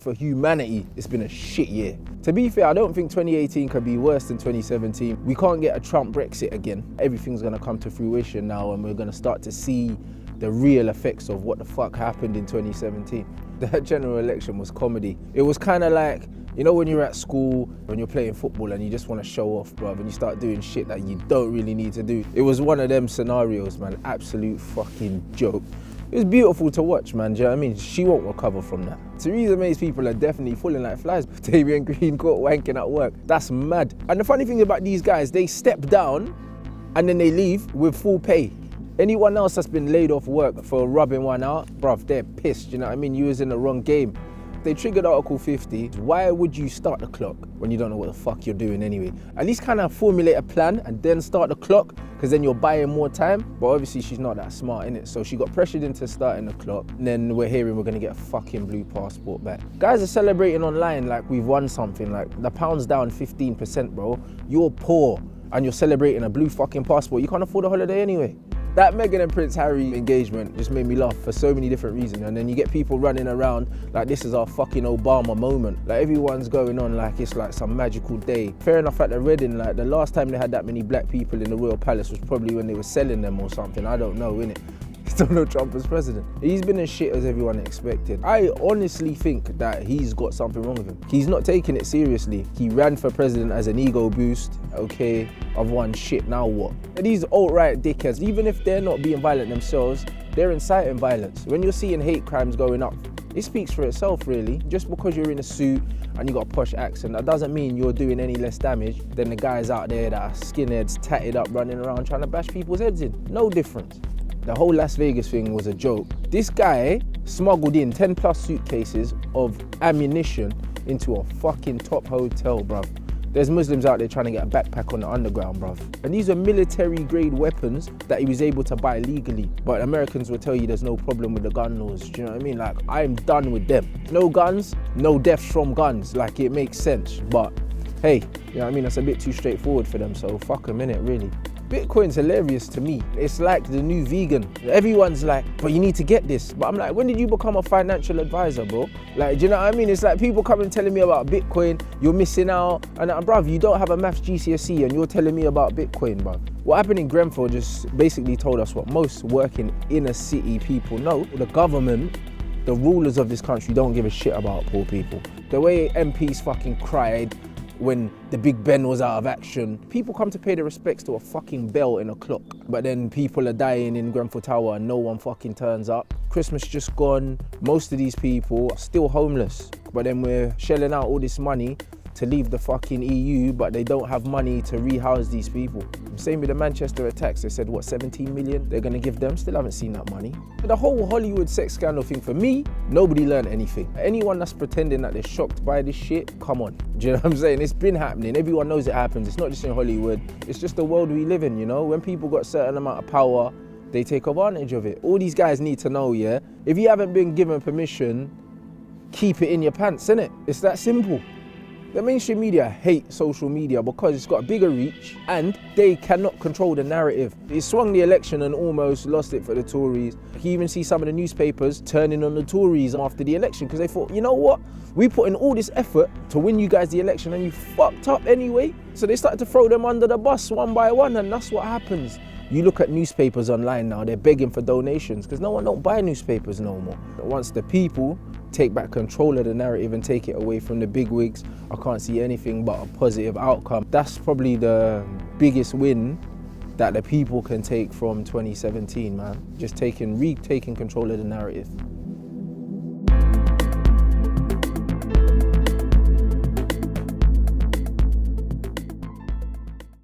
For humanity, it's been a shit year. To be fair, I don't think 2018 could be worse than 2017. We can't get a Trump Brexit again. Everything's gonna come to fruition now and we're gonna start to see the real effects of what the fuck happened in 2017. That general election was comedy. It was kind of like, you know when you're at school, when you're playing football and you just want to show off, bruv, and you start doing shit that you don't really need to do. It was one of them scenarios, man. Absolute fucking joke. It was beautiful to watch, man, do you know what I mean? She won't recover from that. Theresa May's people are definitely falling like flies. Damian Green caught wanking at work. That's mad. And the funny thing about these guys, they step down and then they leave with full pay. Anyone else that's been laid off work for rubbing one out, bruv, they're pissed, you know what I mean? You was in the wrong game. They triggered Article 50. Why would you start the clock when you don't know what the fuck you're doing anyway? At least kind of formulate a plan and then start the clock, because then you're buying more time. But obviously she's not that smart, innit? So she got pressured into starting the clock. And then we're hearing we're gonna get a fucking blue passport back. Guys are celebrating online like we've won something. Like the pound's down 15%, bro. You're poor and you're celebrating a blue fucking passport. You can't afford a holiday anyway. That Meghan and Prince Harry engagement just made me laugh for so many different reasons. And then you get people running around like this is our fucking Obama moment. Like everyone's going on like it's like some magical day. Fair enough at the Reading, like the last time they had that many black people in the Royal Palace was probably when they were selling them or something. I don't know, innit? Donald Trump as president. He's been as shit as everyone expected. I honestly think that he's got something wrong with him. He's not taking it seriously. He ran for president as an ego boost. Okay, I've won shit, now what? And these alt-right dickheads, even if they're not being violent themselves, they're inciting violence. When you're seeing hate crimes going up, it speaks for itself really. Just because you're in a suit and you got a posh accent, that doesn't mean you're doing any less damage than the guys out there that are skinheads, tatted up, running around trying to bash people's heads in. No difference. The whole Las Vegas thing was a joke. This guy smuggled in 10 plus suitcases of ammunition into a fucking top hotel, bruv. There's Muslims out there trying to get a backpack on the underground, bruv. And these are military grade weapons that he was able to buy legally. But Americans will tell you there's no problem with the gun laws, do you know what I mean? Like, I'm done with them. No guns, no deaths from guns. Like, it makes sense. But hey, you know what I mean? That's a bit too straightforward for them, so fuck them, innit, really. Bitcoin's hilarious to me. It's like the new vegan. Everyone's like, but you need to get this. But I'm like, when did you become a financial advisor, bro? Like, do you know what I mean? It's like people coming telling me about Bitcoin, you're missing out. And bruv, you don't have a maths GCSE and you're telling me about Bitcoin, bruv. What happened in Grenfell just basically told us what most working inner city people know. The government, the rulers of this country don't give a shit about poor people. The way MPs fucking cried when the Big Ben was out of action. People come to pay their respects to a fucking bell in a clock. But then people are dying in Grenfell Tower and no one fucking turns up. Christmas just gone. Most of these people are still homeless. But then we're shelling out all this money to leave the fucking EU, but they don't have money to rehouse these people. Same with the Manchester attacks. They said, what, 17 million they're gonna give them? Still haven't seen that money. The whole Hollywood sex scandal thing, for me, nobody learned anything. Anyone that's pretending that they're shocked by this shit, come on. Do you know what I'm saying? It's been happening. Everyone knows it happens. It's not just in Hollywood. It's just the world we live in, you know? When people got a certain amount of power, they take advantage of it. All these guys need to know, yeah? If you haven't been given permission, keep it in your pants, innit? It's that simple. The mainstream media hate social media because it's got a bigger reach and they cannot control the narrative. It swung the election and almost lost it for the Tories. You even see some of the newspapers turning on the Tories after the election because they thought, you know what? We put in all this effort to win you guys the election and you fucked up anyway. So they started to throw them under the bus one by one, and that's what happens. You look at newspapers online now, they're begging for donations because no one don't buy newspapers no more. Once the people take back control of the narrative and take it away from the bigwigs, I can't see anything but a positive outcome. That's probably the biggest win that the people can take from 2017, man. Just retaking control of the narrative.